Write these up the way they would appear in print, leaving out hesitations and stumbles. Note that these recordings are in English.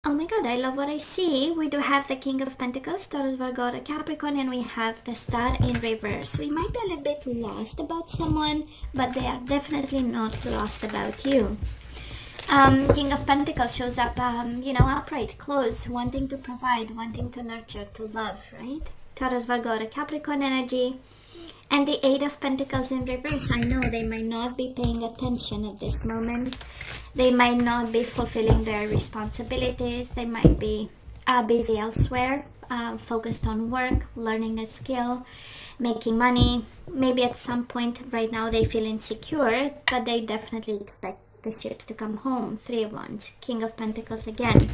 Oh my god, I love what I see. We do have the King of Pentacles, Taurus, Virgo, Capricorn, and we have the Star in reverse. We might be a little bit lost about someone, but they are definitely not lost about you. King of Pentacles shows up, upright, closed, wanting to provide, wanting to nurture, to love, right? Taurus, Virgo, Capricorn energy. And the Eight of Pentacles in reverse. I know they might not be paying attention at this moment. They might not be fulfilling their responsibilities. They might be busy elsewhere, focused on work, learning a skill, making money. Maybe at some point right now they feel insecure, but they definitely expect the ships to come home. Three of Wands, King of Pentacles again.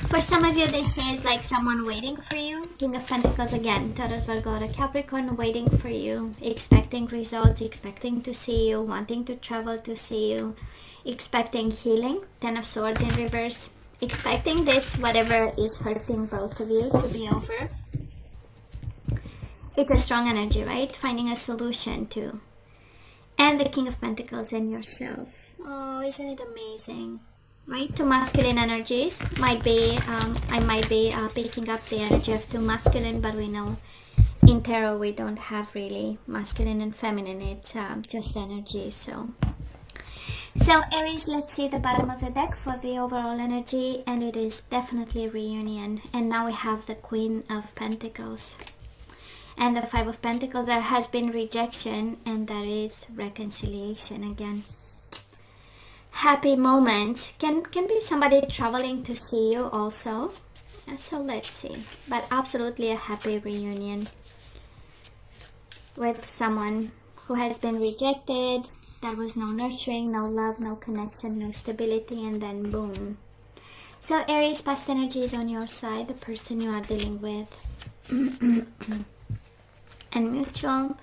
For some of you, this is like someone waiting for you. King of Pentacles again, Taurus, Virgo, Capricorn, waiting for you, expecting results, expecting to see you, wanting to travel to see you, expecting healing. Ten of Swords in reverse, expecting this, whatever is hurting both of you, to be over. It's a strong energy, right? Finding a solution to. And the King of Pentacles and yourself. Oh, isn't it amazing? Right, two masculine energies. I might be picking up the energy of two masculine, but we know in tarot we don't have really masculine and feminine. It's just energy. So Aries, let's see the bottom of the deck for the overall energy, and it is definitely reunion. And now we have the Queen of Pentacles and the Five of Pentacles. There has been rejection, and there is reconciliation again. Happy moment can be somebody traveling to see you also. So let's see, but absolutely a happy reunion with someone who has been rejected. There was no nurturing, no love, no connection, no stability, and then boom. So Aries, past energy is on your side, the person you are dealing with. And mutual.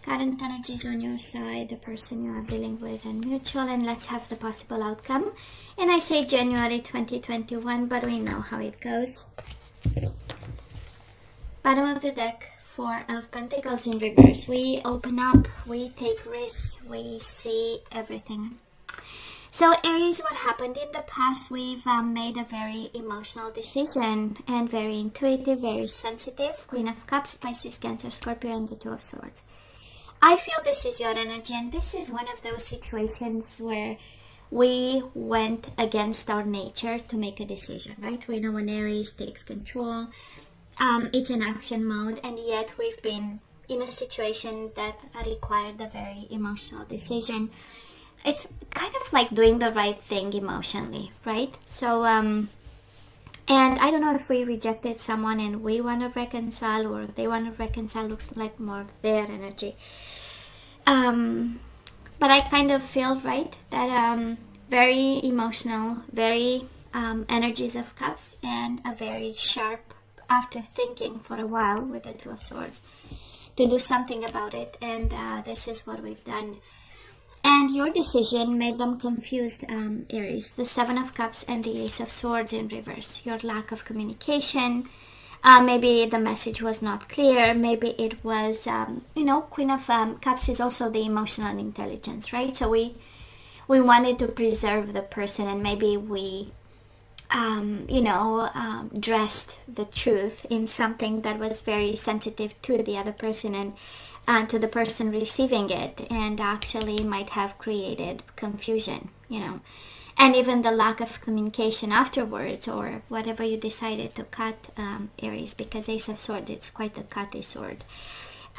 Current energy is on your side, the person you are dealing with, and mutual. And let's have the possible outcome. And I say January 2021, but we know how it goes. Bottom of the deck, Four of Pentacles in reverse. We open up, we take risks, we see everything. So Aries, what happened in the past, we've made a very emotional decision and very intuitive, very sensitive. Queen of Cups, Pisces, Cancer, Scorpio, and the Two of Swords. I feel this is your energy, and this is one of those situations where we went against our nature to make a decision, right? We know when Aries takes control, it's in action mode, and yet we've been in a situation that required a very emotional decision. It's kind of like doing the right thing emotionally, right? So, and I don't know if we rejected someone and we want to reconcile, or they want to reconcile. Looks like more their energy. But I kind of feel, right, that very emotional, very energies of Cups, and a very sharp, after thinking for a while with the Two of Swords, to do something about it. And this is what we've done. And your decision made them confused, Aries. The Seven of Cups and the Ace of Swords in reverse. Your lack of communication. Maybe the message was not clear. Maybe it was, Queen of Cups is also the emotional intelligence, right? So we wanted to preserve the person, and maybe we, dressed the truth in something that was very sensitive to the other person and to the person receiving it, and actually might have created confusion, and even the lack of communication afterwards, or whatever you decided to cut, Aries, because Ace of Swords, it's quite a cutty sword,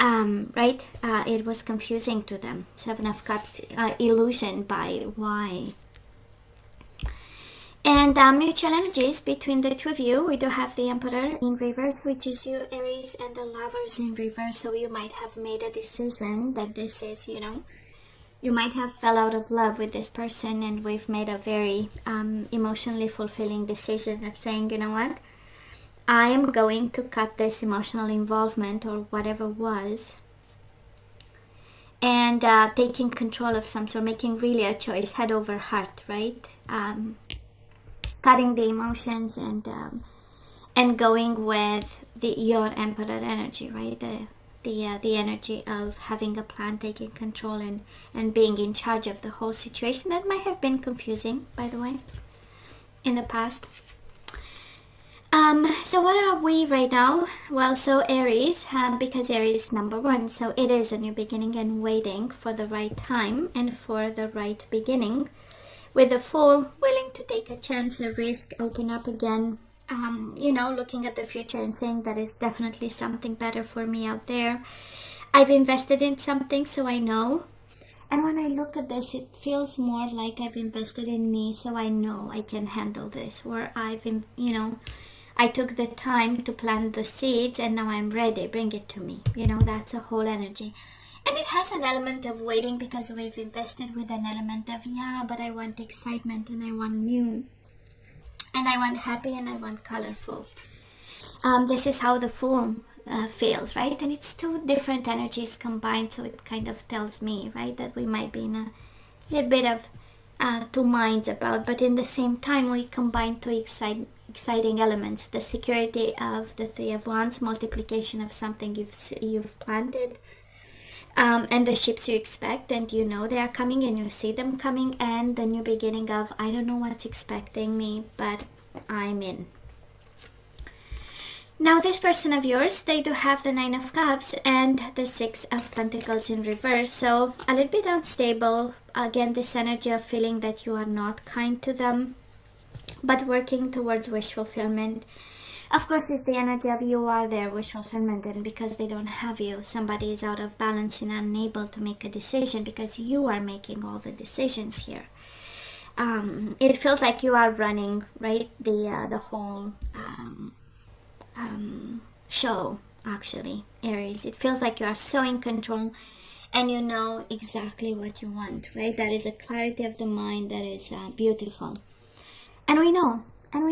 right? It was confusing to them. Seven of Cups, illusion by why. And mutual energies between the two of you. We do have the Emperor in reverse, which is you, Aries, and the Lovers in reverse. So you might have made a decision that this is, you might have fell out of love with this person, and we've made a very emotionally fulfilling decision of saying, you know what, I am going to cut this emotional involvement or whatever was, and taking control of some sort, making really a choice, head over heart, right? Cutting the emotions and going with your Emperor energy, right? The energy of having a plan, taking control, and being in charge of the whole situation. That might have been confusing, by the way, in the past. So what are we right now? Well, so Aries, because Aries is number one, so it is a new beginning and waiting for the right time and for the right beginning. With the Fool, willing to take a chance, a risk, open up again, looking at the future and saying that is definitely something better for me out there. I've invested in something, so I know. And when I look at this, it feels more like I've invested in me, so I know I can handle this. Or I took the time to plant the seeds and now I'm ready. Bring it to me. That's a whole energy. And it has an element of waiting because we've invested with an element of, yeah, but I want excitement and I want new. And I want happy and I want colorful. This is how the Fool feels, right? And it's two different energies combined, so it kind of tells me, right, that we might be in a little bit of two minds about, but in the same time we combine two exciting elements: the security of the Three of Wands, multiplication of something you've planted, and the ships you expect and they are coming and you see them coming, and the new beginning of, I don't know what's expecting me, but I'm in. Now this person of yours, they do have the Nine of Cups and the Six of Pentacles in reverse. So a little bit unstable. Again, this energy of feeling that you are not kind to them, but working towards wish fulfillment. Of course, it's the energy of you are their wish fulfillment, and because they don't have you, somebody is out of balance and unable to make a decision because you are making all the decisions here. It feels like you are running, right, the whole show, actually, Aries. It feels like you are so in control and you know exactly what you want, right? That is a clarity of the mind that is beautiful. And we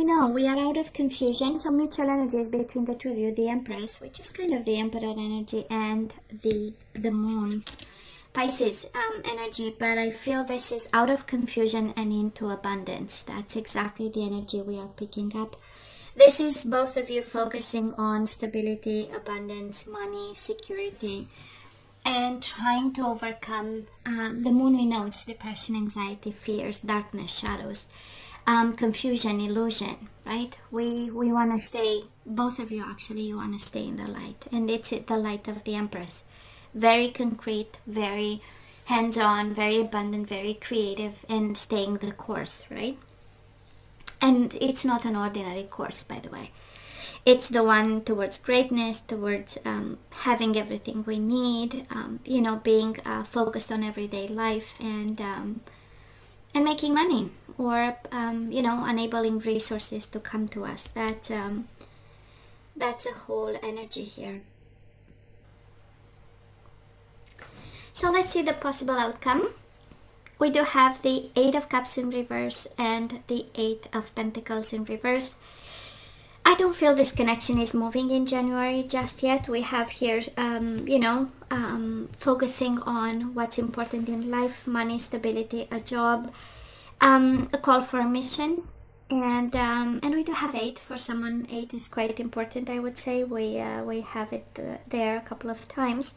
know we are out of confusion. So mutual energies between the two of you, the Empress, which is kind of the Emperor energy, and the Moon, Pisces energy. But I feel this is out of confusion and into abundance. That's exactly the energy we are picking up. This is both of you focusing on stability, abundance, money, security, and trying to overcome the Moon. We know it's depression, anxiety, fears, darkness, shadows, confusion, illusion, right? We want to stay, both of you actually, you want to stay in the light. And it's the light of the Empress. Very concrete, very hands-on, very abundant, very creative, and staying the course, right? And it's not an ordinary course, by the way. It's the one towards greatness, towards having everything we need, being focused on everyday life and making money, or enabling resources to come to us. That's a whole energy here. So let's see the possible outcome. We do have the Eight of Cups in reverse and the Eight of Pentacles in reverse. I don't feel this connection is moving in January just yet. We have here, focusing on what's important in life: money, stability, a job, a call for a mission, and we do have 8 for someone. 8 is quite important, I would say. We have it there a couple of times.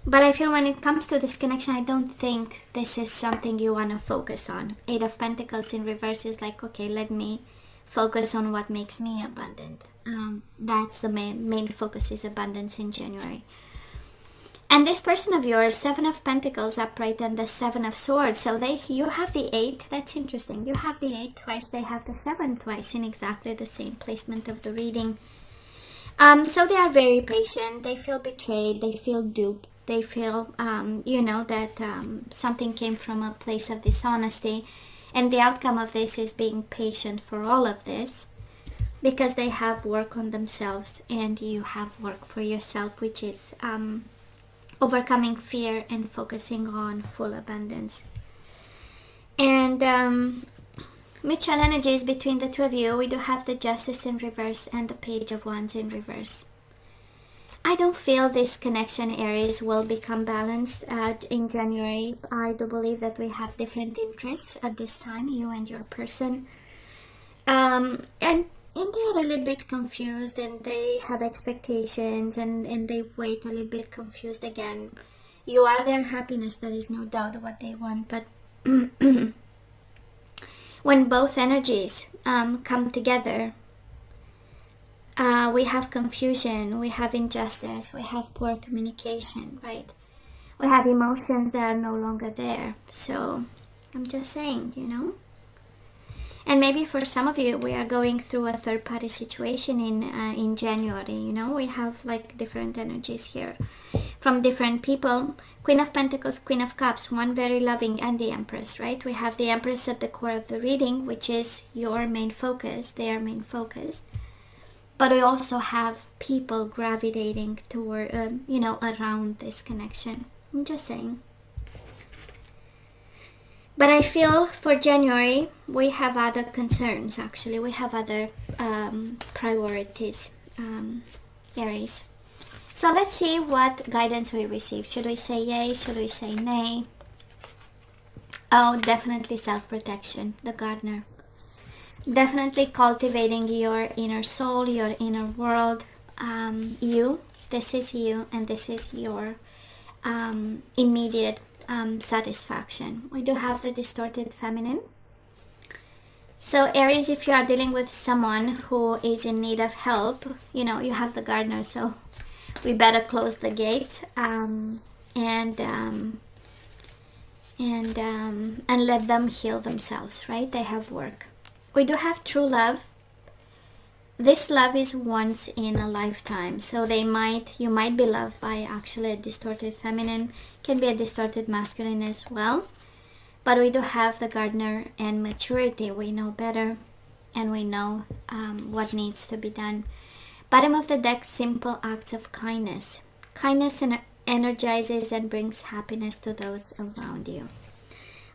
But I feel when it comes to this connection, I don't think this is something you want to focus on. 8 of Pentacles in reverse is like, okay, let me focus on what makes me abundant. That's the main focus, is abundance in January. And this person of yours, 7 of Pentacles upright and the 7 of Swords. So you have the 8. That's interesting. You have the 8 twice. They have the 7 twice in exactly the same placement of the reading. So they are very patient. They feel betrayed. They feel duped. They feel, that something came from a place of dishonesty. And the outcome of this is being patient for all of this, because they have work on themselves and you have work for yourself, which is overcoming fear and focusing on full abundance. And mutual energies between the two of you, we do have the Justice in reverse and the Page of Wands in reverse. I don't feel this connection, Aries, will become balanced in January. I do believe that we have different interests at this time, you and your person. And they are a little bit confused, and they have expectations, and they wait a little bit confused again. You are their happiness, there is no doubt what they want, but when both energies come together, We have confusion, we have injustice, we have poor communication, right? We have emotions that are no longer there. So I'm just saying, you know. And maybe for some of you, we are going through a third-party situation in January. You know, we have like different energies here from different people. Queen of Pentacles, Queen of Cups, one very loving, and the Empress, right? We have the Empress at the core of the reading, which is your main focus, their main focus. But we also have people gravitating toward, you know, around this connection. I'm just saying. But I feel for January, we have other concerns, actually. We have other priorities, Aries. So let's see what guidance we receive. Should we say yay? Should we say nay? Oh, definitely self-protection, the gardener. Definitely cultivating your inner soul, your inner world. You, this is you, and this is your immediate satisfaction. We do have the distorted feminine. So Aries, if you are dealing with someone who is in need of help, you know, you have the gardener, so we better close the gate and let them heal themselves, right? They have work. We do have true love. This love is once in a lifetime, so you might be loved by actually a distorted feminine, can be a distorted masculine as well. But we do have the gardener and maturity. We know better, and we know what needs to be done. Bottom of the deck, simple acts of kindness. Kindness energizes and brings happiness to those around you.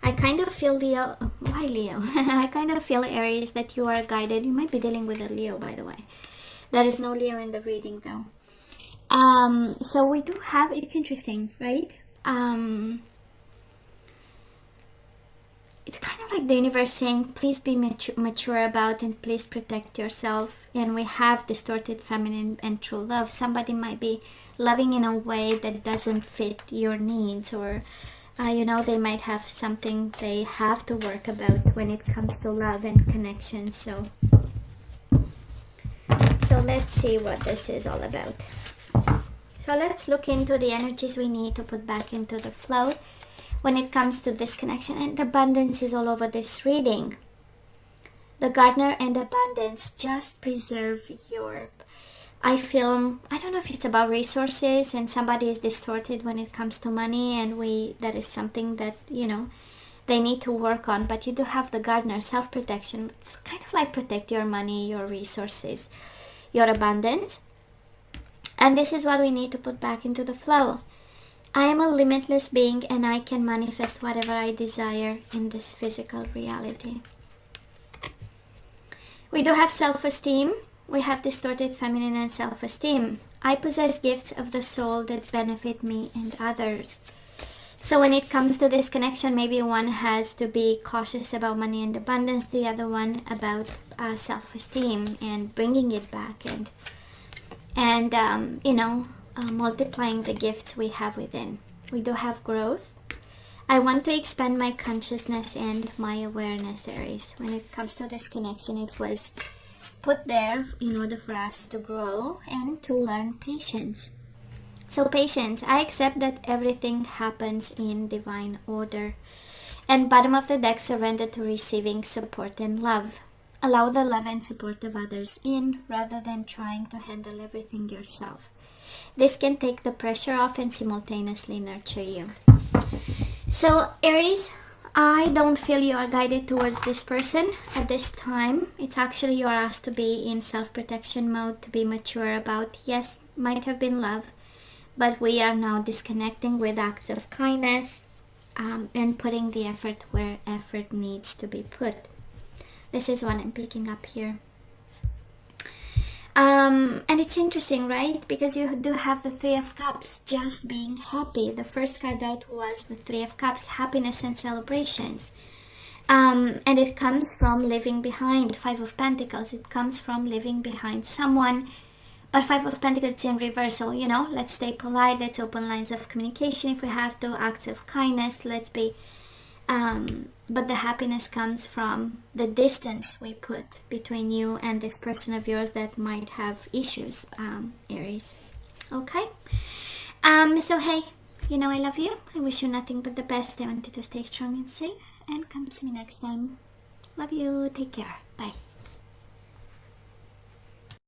I kind of feel Leo. Why Leo? I kind of feel, Aries, that you are guided. You might be dealing with a Leo, by the way. There is no Leo in the reading, though. So we do have, it's interesting, right? It's kind of like the universe saying, please be mature about and please protect yourself. And we have distorted feminine and true love. Somebody might be loving in a way that doesn't fit your needs, or you know, they might have something they have to work about when it comes to love and connection. So let's see what this is all about. So let's look into the energies we need to put back into the flow when it comes to this connection. And abundance is all over this reading. The gardener and abundance, just preserve your... I don't know if it's about resources and somebody is distorted when it comes to money, and that is something that, you know, they need to work on. But you do have the gardener, self-protection. It's kind of like protect your money, your resources, your abundance. And this is what we need to put back into the flow. I am a limitless being and I can manifest whatever I desire in this physical reality. We do have self-esteem. We have distorted feminine and self-esteem. I possess gifts of the soul that benefit me and others. So when it comes to this connection, maybe one has to be cautious about money and abundance, the other one about self-esteem and bringing it back and you know, multiplying the gifts we have within. We do have growth. I want to expand my consciousness and my awareness, Aries. When it comes to this connection, it was put there in order for us to grow and to learn patience. So patience, I accept that everything happens in divine order. And bottom of the deck, surrender to receiving support and love. Allow the love and support of others in rather than trying to handle everything yourself. This can take the pressure off and simultaneously nurture you. So Aries, I don't feel you are guided towards this person at this time. It's actually you are asked to be in self-protection mode, to be mature about, yes, might have been love, but we are now disconnecting with acts of kindness and putting the effort where effort needs to be put. This is what I'm picking up here. And it's interesting, right? Because you do have the Three of Cups, just being happy. The first card out was the Three of Cups, happiness and celebrations. And it comes from leaving behind. Five of Pentacles, it comes from leaving behind someone. But Five of Pentacles, it's in reversal, you know. Let's stay polite, let's open lines of communication if we have to, acts of kindness, let's be But the happiness comes from the distance we put between you and this person of yours that might have issues, Aries. Okay? So hey, you know I love you. I wish you nothing but the best. I want you to stay strong and safe, and come see me next time. Love you. Take care. Bye.